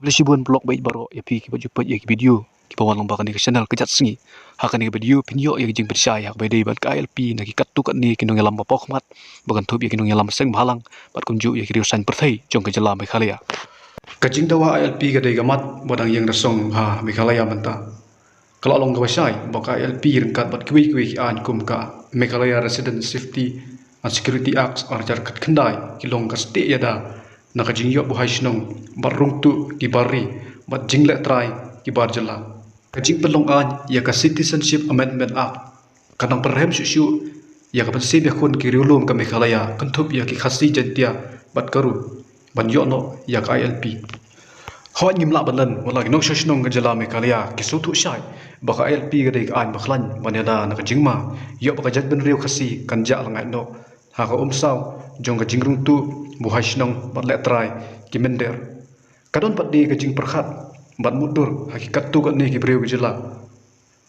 Lesibun blog baik baro ya pi ki baju pet ya ki video ki pawan lomba kan ke channel kejat sengi hakan ke video pinyo ya jing percaya hak bedai bat KLP na ki katu kan ni kinong yalam bapok mat bagan tup ya kinong yalam seng malang bat kunju ya ki riusan perthai jong ke jela Meghalaya kajing dawa ALP gadai gamat badang yang rasong ha Meghalaya manta kalau long gawasai baka ALP rengkat bat kui an kum ka Meghalaya Resident Safety and Security Acts arjar kat kendai kilong ka ste ya da naka jingyo buhai sinong barung tu ki bari bat jingle try ki bar jela kajing pelong an ya ka Citizenship Amendment Act kadang perhem su ya ka pensib ya kun ki riulum ka Meghalaya kentup ya ki khasi jantia bat karu ban yo no ya ka ILP hot ngim la balan wala ki nok shoshnom ka jela Meghalaya ki sutu shai baka ILP gadai ka an bakhlan banada naka jingma yo baka jat ben riu khasi kanja langai no ha ka umsaw jong ka jingrung tu buhai sinong bat letrai ki mender kadon pat di ka jing perkhat bat mudur hakikat tu kan ni ki breu jela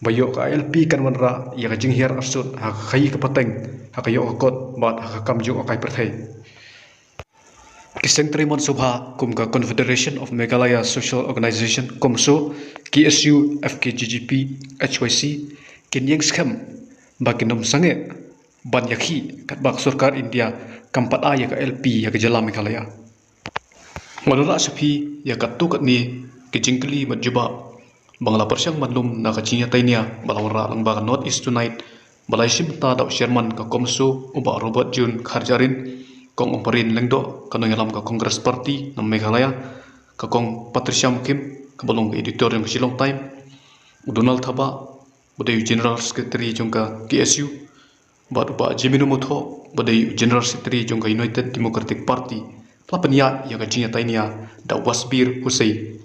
bayo ka ILP kan wanra ya ka jing hiar arsut ha khai ka pateng ha ka yo kot bat ha ka kamju akai perthai kiseng trimon subha kum ka Confederation of Meghalaya Social Organization komso KSU FKGGP HYC kinyeng skam bakinom sange ban yakhi kat bak sarkar India kampat ya ka LP ya ka jela Meghalaya ngodora sapi ya ka tu kat ni ki jingkli majuba bangla persyang manlum na ka chinya tainia balawra lang ba North East Tonight balai sim ta da chairman ka komso uba Robert Jun Kharjarin kong omparin lengdo kanong yalam ka Congress Party na Meghalaya ka kong Patricia Mukim ka balong editor ng Shillong Time Donald Thaba badai General Secretary jong ka KSU bad ba Jimino Mutho badai General Secretary jong ka United Democratic Party lapanya ya ka jinya tainia da Wasbir Hussein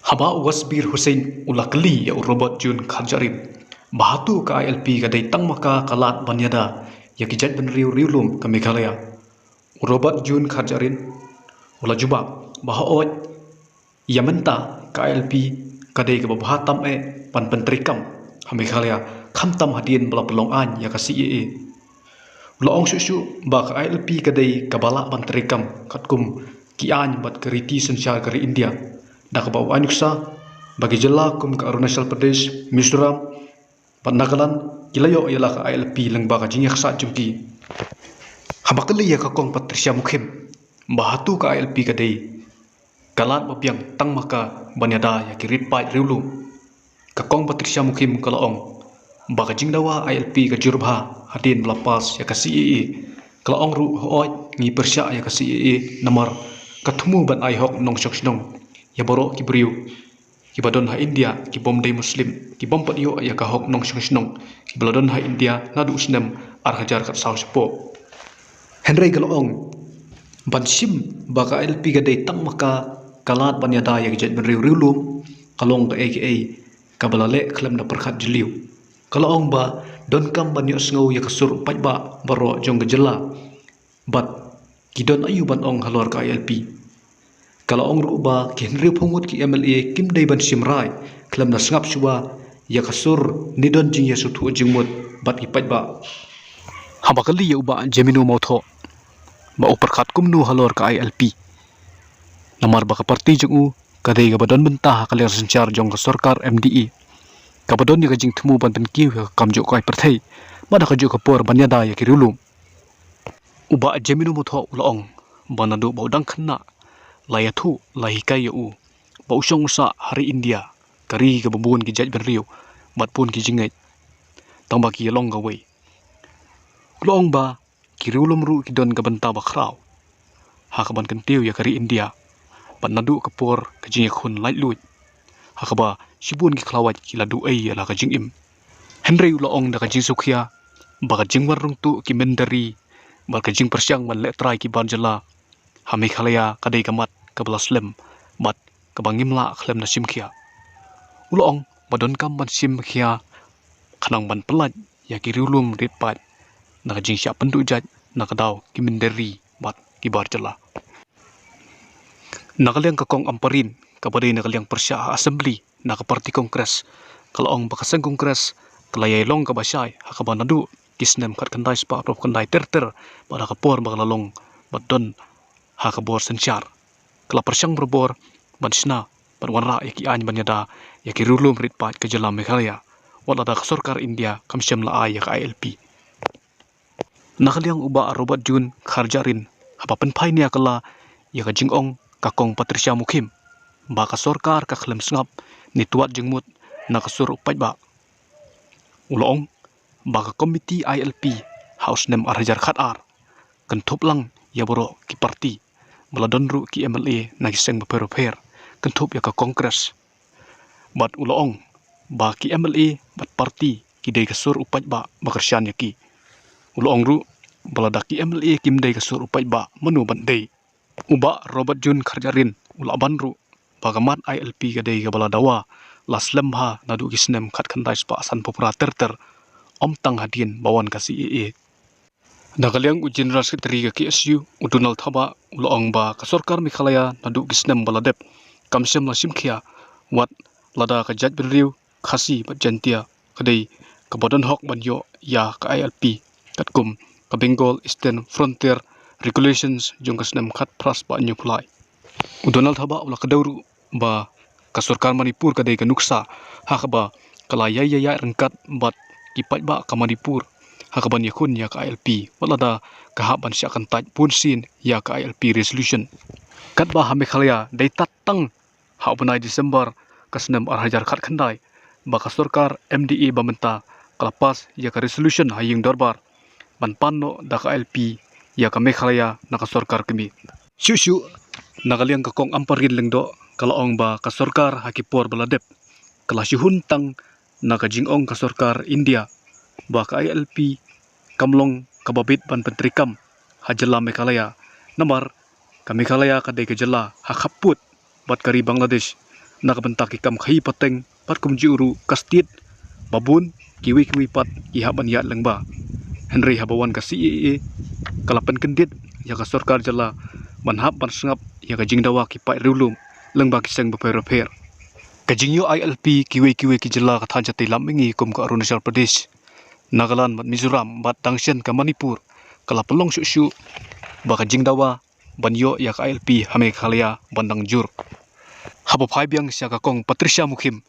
haba Wasbir Hussein ulakli ya Robert Jun Kharjarin bahatu ka ILP ka dai tangmaka kalat banyada ya ki jat ben riulum ka Meghalaya Robert Jun Kharjarin ula juba bahaot ya menta KLP kadai ke bahatam pan pentrikam ha Meghalaya khamtam hadin bala pelong an ya ka CAA ula ong su ba KLP kadai kabala pentrikam katkum ki an bat keriti sensyar kari India da ka bawa anyuksa bagi jela kum ka Arunachal Pradesh Mizoram pan Nagaland kilayo ialah ka ILP lang ba ka jinyak sa jumki habakali ya kakong Patricia Mukim bahatu ka ILP kadai kalat mapiang tang maka banyada ya kirit pai riulum kakong Patricia Mukim kalaong baka jingdawa ILP ka jurubha hadin melapas ya ka CAA kalaong ru hooj ngi persya ya ka CAA namar kathumu ban ai hok nong shokshnong ya boro ki briu ki badon ha India ki bomdai muslim ki bompat yo ya ka hok nong shokshnong ki bladon ha India nadu usnem ar hajar kat saw sepo Henry Galong bansim baka LP gadai tang maka kalat banyada ya jet ben riulum kalong ka AKA kabalale klam na perkhat jeliu kalong ba don kam banyo sngo ya kasur pai ba baro jong gejela bat kidon ayu ban ong halor ka LP kalong ru ba ki Henry phungut ki MLA kim dai ban simrai klam na sngap suwa ya kasur nidon jing ya suthu jingmut bat ki pai ba habakali ya uba Jemino Motho ba uperkat kumnu halor ka ILP namar baka parti jeng kadai gabadon bentah kalir sencar jong ka sarkar MDE gabadon ni kajing temu banten kiw ka kamjo ka perthai mada kajo ka por banyada ya kirulum uba Jemino Motho ulaong banadu ba udang khanna layathu lahikai u ba usong usa hari India kari ka babun ki jaj ben riu bat pun ki jingai tamba ki long gawai ulaong ba kirulum ru kidon ka banta bakraw ha ka ban kentiu ya kari India ban nadu kapor ka jing khun light lut ha ka ba sibun ki khlawat ki ladu ai ala ka jing im Henry ulaong da ka jing sukhia ba ka jing warung tu ki mendari ba ka jing persyang man le trai ki ban jela ha Meghalaya kadai kamat ka blaslim bat ka bangimla khlem na simkhia ulaong badon kam ban simkhia khanang ban pelat ya kirulum ritpat nak jing siap penduk jat nak daw kimenderi bat kibar jela nakaliang kakong amparin kabadai nakaliang persya assembly nak parti kongres kalong bakasang kongres kalayay long kabasay hakabanadu kisnem kat kandai spa prop kandai ter pada kapor bakalalong badon hakabor sensyar kala persyang berbor badsna bat wanra yaki any banyada yaki rulum rit pat ke jela Meghalaya wala da sorkar India kamsyam la yak ILP nakaliang uba Robert Jun kharjarin haba penpai ni akala yaka jingong kakong Patricia Mukim ba ka sorkar ka khlem sngap ni tuat jingmut na kasur upai ba ulong ba ka komiti ILP house nem arhajar khat ar kan thoplang ya boro ki parti meladonru ki MLA na kiseng beper kan thop ya ka kongres bat ulong ba ki MLA bat parti ki dei kasur upai ba bakarsian yaki ulong ru balada ki MLA kim dei kasur upai ba menu ban dei uba Robert Jun kharjarin ula banru bagamat ILP ka dei ka baladawa laslem ha nadu kisnem khat khandai spa san popra ter om tang hadin bawan ka CAA Nagaliang u General Secretary ka KSU Donald Thaba ulong ba ka sorkar Meghalaya nadu kisnem baladep kamsem la simkhia wat lada ka jaj benriu khasi bat jantia kadai ka bodon hok banyo ya ka ILP katkum ka Bengal Eastern Frontier Regulations jong kasnem khat pras ba nyu pulai Donald Thaba ula kadawru ba ka sorkar Manipur kadai ka nuksa hakaba kala ya rengkat bat kipat ba ka Manipur hakaban yakun ya ka ILP walada kahaban syakan taj punsin ya ka ILP resolution kat ba ha Meghalaya dai tatang ha benai Desember kasnem arhajar khat khandai ba ka sorkar MDA bamenta kalapas ya ka resolution haying dorbar ban panno da ka ILP ya ka Meghalaya na ka sorkar kemi syu nagaliang ka kong amparin lengdo kalaong ba ka sorkar hakipor baladep kala syuhun tang na ka jingong ka sorkar India ba ka ILP kamlong kababit ban pentrikam hajala Meghalaya namar ka Meghalaya kadai ka jala hakaput bat kari Bangladesh na kabentak ikam khai pateng pat kumjiuru kastit babun kiwi pat ihaban ya lengba Henry habawan ka CAA kalapan kendit ya ka sorkar jala manhap ban sengap ya ka jingdawa ki pai rulum lengba kiseng beper kajingyo ILP kiwi ki jala ka thanjati lamingi kum ka Arunachal Pradesh Nagaland bat Mizoram bat Dangshan ka Manipur kala pelong syu ba ka jingdawa banyo ya ka ILP ha Meghalaya bandang jur habo phai biang sia ka kong Patricia Mukim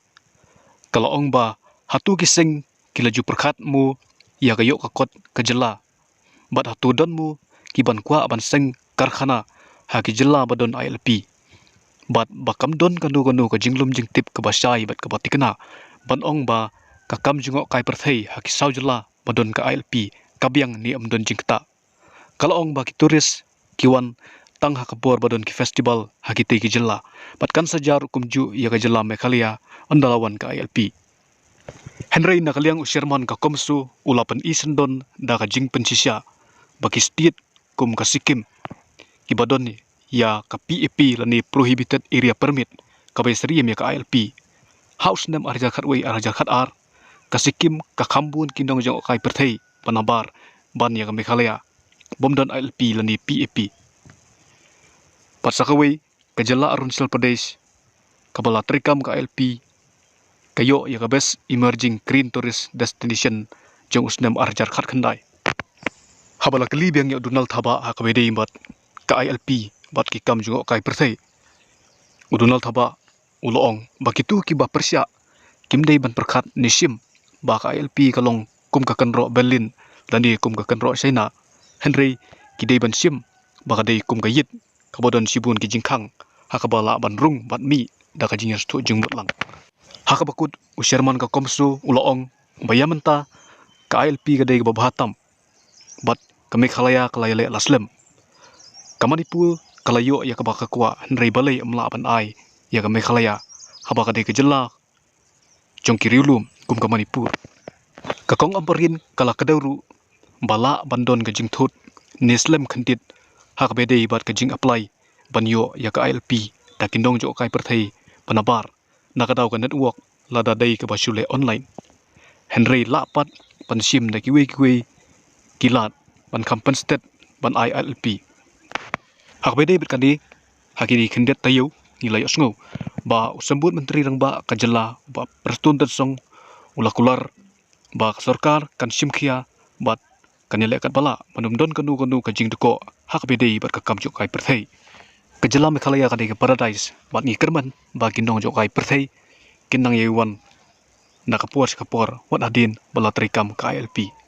kala ong ba hatu kiseng kilaju perkhat mu ya ka yok ka kot ka jela bat hatu don mu kiban kwa ban seng karkhana ha ki jela badon ILP bat bakam don kanu ka jinglum jingtip ka basai bat ka batikna ban ong ba ka kam jungo kai perthei ha ki saujela badon ka ILP kabiang ni amdon jingta kala ong ba ki turis kiwan tang ha kabor badon ki festival ha ki te ki jela bat kan sajar kumju ya ka jela Meghalaya andalawan ka ILP Henry nakaliang usirman ka komsu ulapan isendon da ka jing pensisya baki state kum ka Sikkim kibadon ni ya ka PAP lani prohibited area permit ka baisriem ya ka ILP house nem arja khatwei arja khat ar ka Sikkim ka khambun kindong jong kai perthei panabar ban ya ka Meghalaya bomdon ILP lani PAP patsakawei ka jala Arunachal Pradesh kabala trikam ka ILP kayo ya ka best emerging green tourist destination jong usnem arjar khat khandai habala kali biang ya Donald Thaba ha ka bedei bat ka ILP bat ki kam jungo kai perthei Donald Thaba ulong bakitu ki ba persya kimdei ban perkhat nisim ba ka ILP kalong kum ka kanro Berlin lani kum ka kanro China Henry kidei ban sim ba ka dei kum ka yit kabodon sibun ki jingkhang ha ka bala ban rung bat mi da ka jingers tu jingmut lang ha ka bakut usirman ka komsu ulong bayamenta ka ILP ka dei ka babahatam bat ka Meghalaya kalayale laslem ka Manipur kalayo ya ka baka kwa Henry balai amla ban ai ya ka Meghalaya haba ka dei ka jela jong kiriulum kum ka Manipur ka kong amparin kala kadawru bala bandon ka jingthut neslem khandit ha ka bedei bat ka jing apply banyo ya ka ILP da kindong jo kai perthei panabar nakadaw ka network lada dei ka basule online Henry lapat pansim da kiwi kilat ban kampan state ban ILP ha ka bedei bet kadi hakini khandet tayo nilai osngo ba usambut menteri rang ba ka jela ba prestun song ulakular ba ka sorkar kan simkhia bat kanile kat bala manumdon kanu ka jingdeko ha ka bedei bat ka kamjo kai perthei Kejela Meghalaya kadi ke paradise bat ni kerman bagi nong jokai perthei kinang yewan nakapuas kapor wat adin bala trikam KLP.